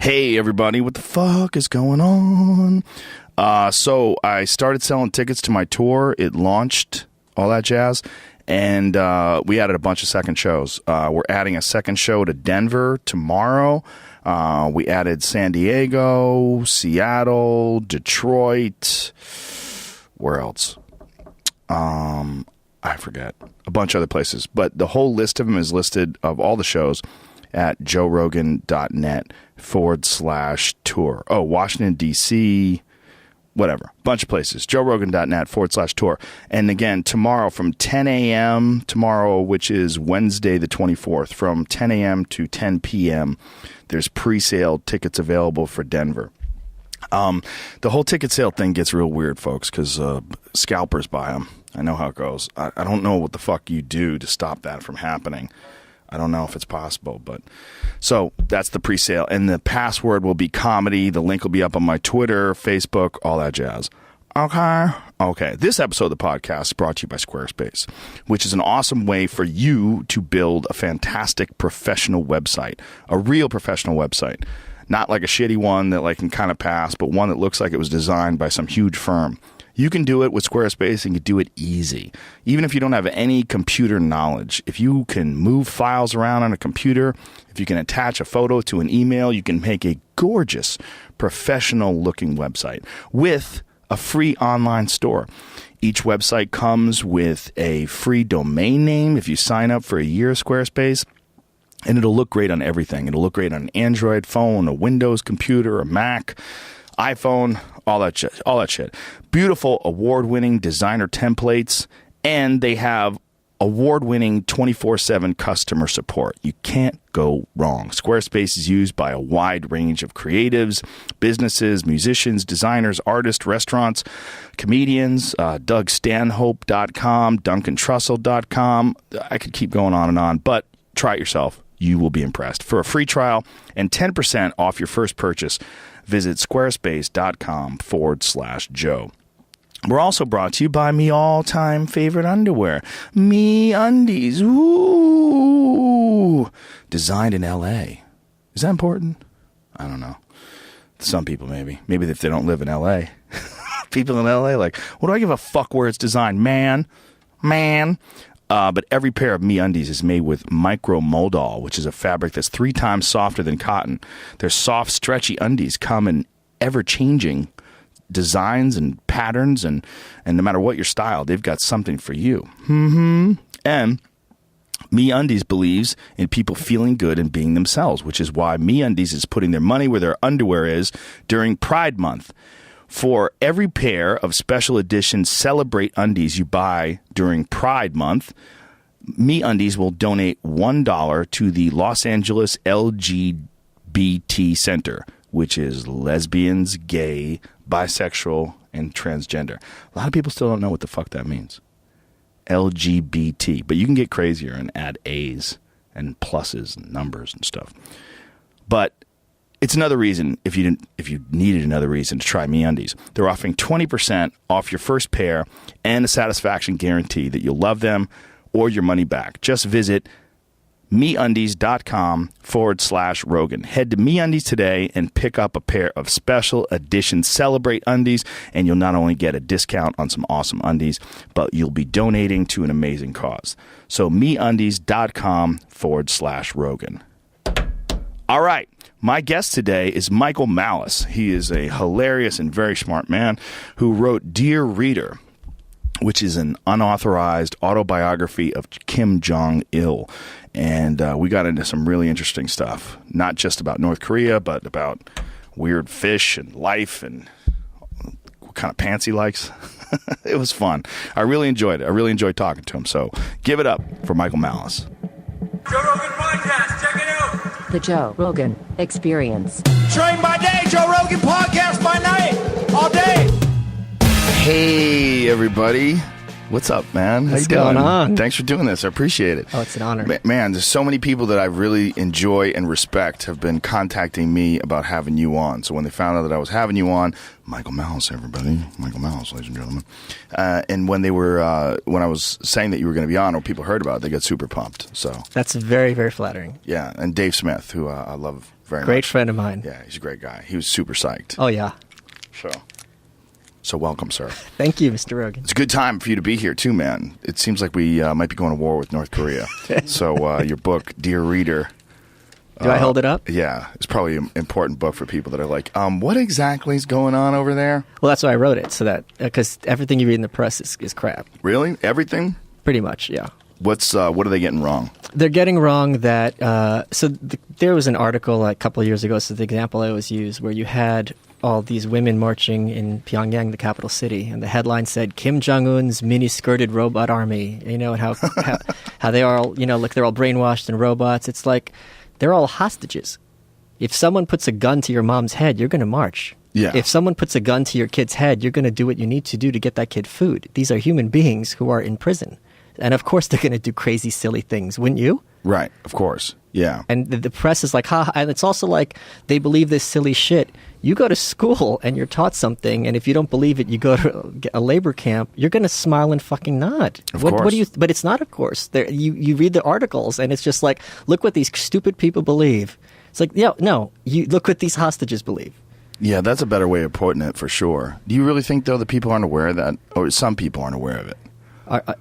Hey, everybody, what the fuck is going on? So I started selling tickets to my tour. It launched, all that jazz, and we added a bunch of second shows. We're adding a second show to Denver tomorrow. We added San Diego, Seattle, Detroit. Where else? I forget. A bunch of other places. But the whole list of them is listed, of all the shows, at joerogan.net/tour. Oh, Washington, D.C., whatever. Bunch of places. joerogan.net/tour. And again, tomorrow from 10 a.m., tomorrow, which is Wednesday the 24th, from 10 a.m. to 10 p.m., there's pre-sale tickets available for Denver. The whole ticket sale thing gets real weird, folks, because scalpers buy them. I know how it goes. I don't know what the fuck you do to stop that from happening. I don't know if it's possible, but so that's the pre-sale, and the password will be comedy. The link will be up on my Twitter, Facebook, all that jazz. Okay. This episode of the podcast is brought to you by Squarespace, which is an awesome way for you to build a fantastic professional website, a real professional website, not like a shitty one that can kind of pass, but one that looks like it was designed by some huge firm. You can do it with Squarespace, and you do it easy. Even if you don't have any computer knowledge, if you can move files around on a computer, if you can attach a photo to an email, you can make a gorgeous, professional-looking website with a free online store. Each website comes with a free domain name if you sign up for a year of Squarespace. And it'll look great on everything. It'll look great on an Android phone, a Windows computer, a Mac, iPhone, all that shit. Beautiful, award-winning designer templates, and they have award-winning 24/7 customer support. You can't go wrong. Squarespace is used by a wide range of creatives, businesses, musicians, designers, artists, restaurants, comedians, DougStanhope.com, DuncanTrussell.com. I could keep going on, but try it yourself. You will be impressed. For a free trial and 10% off your first purchase, visit squarespace.com/Joe. We're also brought to you by me all-time favorite underwear, Me Undies. Ooh, designed in L.A. Is that important? I don't know. Some people maybe if they don't live in L.A. People in L.A. what do I give a fuck where it's designed, man? But every pair of Me Undies is made with micromodal, which is a fabric that's 3 times softer than cotton. Their soft, stretchy undies come in ever-changing designs and patterns, and no matter what your style, they've got something for you. And Me Undies believes in people feeling good and being themselves, which is why Me Undies is putting their money where their underwear is during Pride Month. For every pair of special edition Celebrate undies you buy during Pride Month, Me Undies will donate $1 to the Los Angeles LGBT Center, which is lesbians, gay, bisexual, and transgender. A lot of people still don't know what the fuck that means. LGBT. But you can get crazier and add A's and pluses and numbers and stuff. But it's another reason, if you needed another reason to try Me Undies. They're offering 20% off your first pair and a satisfaction guarantee that you'll love them or your money back. Just visit meundies.com/Rogan. Head to MeUndies today and pick up a pair of special edition Celebrate undies, and you'll not only get a discount on some awesome undies, but you'll be donating to an amazing cause. So meundies.com/Rogan. All right. My guest today is Michael Malice. He is a hilarious and very smart man who wrote Dear Reader, which is an unauthorized autobiography of Kim Jong-il. And we got into some really interesting stuff, not just about North Korea, but about weird fish and life and what kind of pants he likes. It was fun. I really enjoyed it. I really enjoyed talking to him. So give it up for Michael Malice. Joe Rogan Podcast, check it out. The Joe Rogan Experience. Train by day, Joe Rogan Podcast by night, all day. Hey, everybody. What's up, man? What's How you doing? going on? Thanks for doing this. I appreciate it. Oh, it's an honor. Man, there's so many people that I really enjoy and respect have been contacting me about having you on. So when they found out that I was having you on, Michael Malice, everybody. Michael Malice, ladies and gentlemen. And when they were, when I was saying that you were going to be on, or people heard about it, they got super pumped. So That's very, very flattering. yeah, and Dave Smith, who I love very much. Great friend of mine. Yeah, he's a great guy. He was super psyched. Oh, yeah. So welcome, sir. Thank you, Mr. Rogan. It's a good time for you to be here, too, man. It seems like we might be going to war with North Korea. So your book, Dear Reader. Do I hold it up? Yeah, it's probably an important book for people that are like, what exactly is going on over there? Well, that's why I wrote it, so that because everything you read in the press is crap. Really? Everything? Pretty much, yeah. What are they getting wrong? They're getting wrong that there was an article like, a couple of years ago. So the example I always use, where you had all these women marching in Pyongyang, the capital city, and the headline said Kim Jong-un's mini-skirted robot army. You know, and how they are all, like they're all brainwashed and robots. It's like they're all hostages. If someone puts a gun to your mom's head, you're going to march. Yeah. If someone puts a gun to your kid's head, you're going to do what you need to do to get that kid food. These are human beings who are in prison. And of course they're going to do crazy, silly things, wouldn't you? Right, of course. Yeah. And the press is like, ha, and it's also like they believe this silly shit. You go to school and you're taught something, and if you don't believe it, you go to a labor camp, you're going to smile and fucking nod. Of course. What do you? But it's not, of course. You read the articles, and it's just like, look what these stupid people believe. It's like, yeah, no, you look what these hostages believe. Yeah, that's a better way of putting it for sure. Do you really think, though, that people aren't aware of that? Or some people aren't aware of it?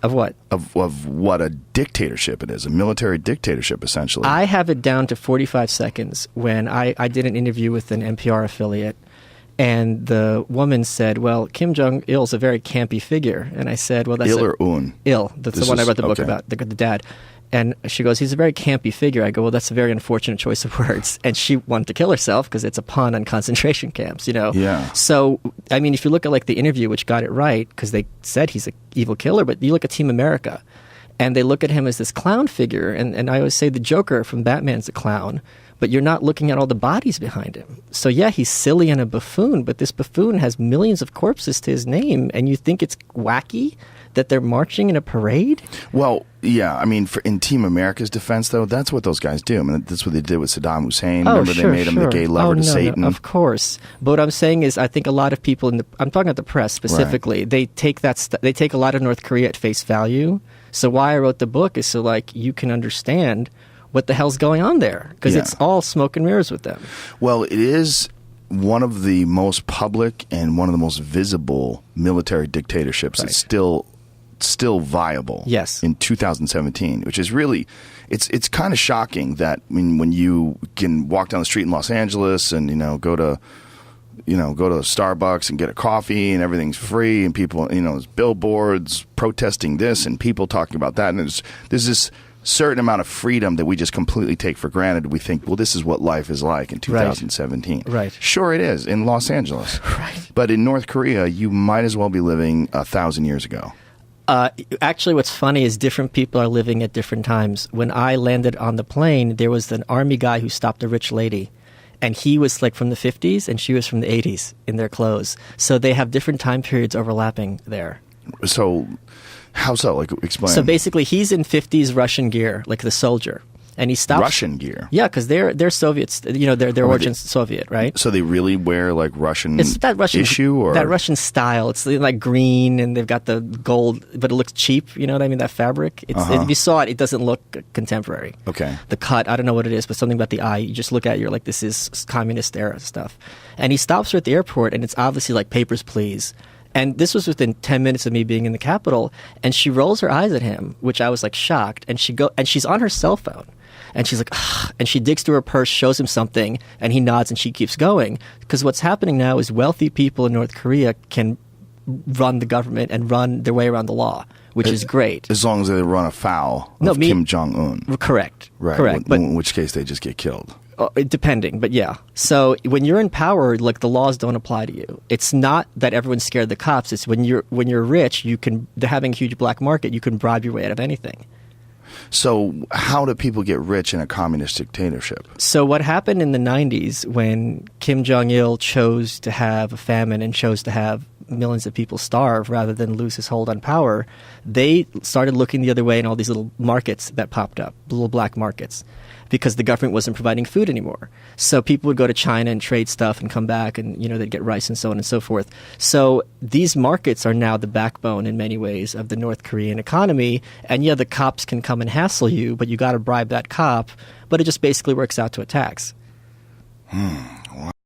Of what? Of what a dictatorship it is, a military dictatorship, essentially. I have it down to 45 seconds when I did an interview with an NPR affiliate, and the woman said, well, Kim Jong-il's a very campy figure. And I said, well, that's... Il or Un? Il. That's the one I wrote the book about, the dad. And she goes, he's a very campy figure. I go, well, that's a very unfortunate choice of words. And she wanted to kill herself because it's a pun on concentration camps, Yeah. So, I mean, if you look at like the interview, which got it right, because they said he's an evil killer, but you look at Team America, and they look at him as this clown figure. And I always say the Joker from Batman's a clown, but you're not looking at all the bodies behind him. So, yeah, he's silly and a buffoon, but this buffoon has millions of corpses to his name, and you think it's wacky that they're marching in a parade? Well, yeah. I mean, in Team America's defense, though, that's what those guys do. I mean, that's what they did with Saddam Hussein. Remember, they made him the gay lover to Satan. No, of course. But what I'm saying is, I think a lot of people I'm talking about the press specifically. Right. They take they take a lot of North Korea at face value. So why I wrote the book is so like you can understand what the hell's going on there, because it's all smoke and mirrors with them. Well, it is one of the most public and one of the most visible military dictatorships. Right. It's still viable. Yes. In 2017, which is really, it's kind of shocking that when you can walk down the street in Los Angeles and go to Starbucks and get a coffee and everything's free, and people, there's billboards protesting this and people talking about that, and there's this certain amount of freedom that we just completely take for granted. We think, well, this is what life is like in 2017. Right. Sure it is in Los Angeles. Right. But in North Korea, you might as well be living 1,000 years ago. Actually, what's funny is different people are living at different times. When I landed on the plane, there was an army guy who stopped a rich lady. And he was like from the 50s and she was from the 80s in their clothes. So they have different time periods overlapping there. So how so? Like, explain. So basically, he's in 50s Russian gear, like the soldier. And he stops. Russian gear? Yeah, because they're Soviets. Their origin's Soviet, right? So they really wear like Russian it's that Russian issue? Or? That Russian style. It's like green and they've got the gold, but it looks cheap. You know what I mean? That fabric. If you saw it, it doesn't look contemporary. Okay. The cut, I don't know what it is, but something about the eye. You just look at it, you're like, this is communist era stuff. And he stops her at the airport and it's obviously like, papers, please. And this was within 10 minutes of me being in the Capitol. And she rolls her eyes at him, which I was like shocked. And she's on her cell phone. And she's like, ugh, and she digs through her purse, shows him something, and he nods and she keeps going. Because what's happening now is wealthy people in North Korea can run the government and run their way around the law, which is great. As long as they run afoul of Kim Jong-un. Correct. Right. Correct. But in which case they just get killed. Depending, but yeah. So when you're in power, like the laws don't apply to you. It's not that everyone's scared of the cops. It's when you're rich, they're having a huge black market. You can bribe your way out of anything. So how do people get rich in a communist dictatorship? So what happened in the 90s when Kim Jong-il chose to have a famine and chose to have millions of people starve rather than lose his hold on power, they started looking the other way in all these little markets that popped up, little black markets, because the government wasn't providing food anymore. So people would go to China and trade stuff and come back and, they'd get rice and so on and so forth. So these markets are now the backbone in many ways of the North Korean economy. And yeah, the cops can come and hassle you, but you got to bribe that cop. But it just basically works out to a tax.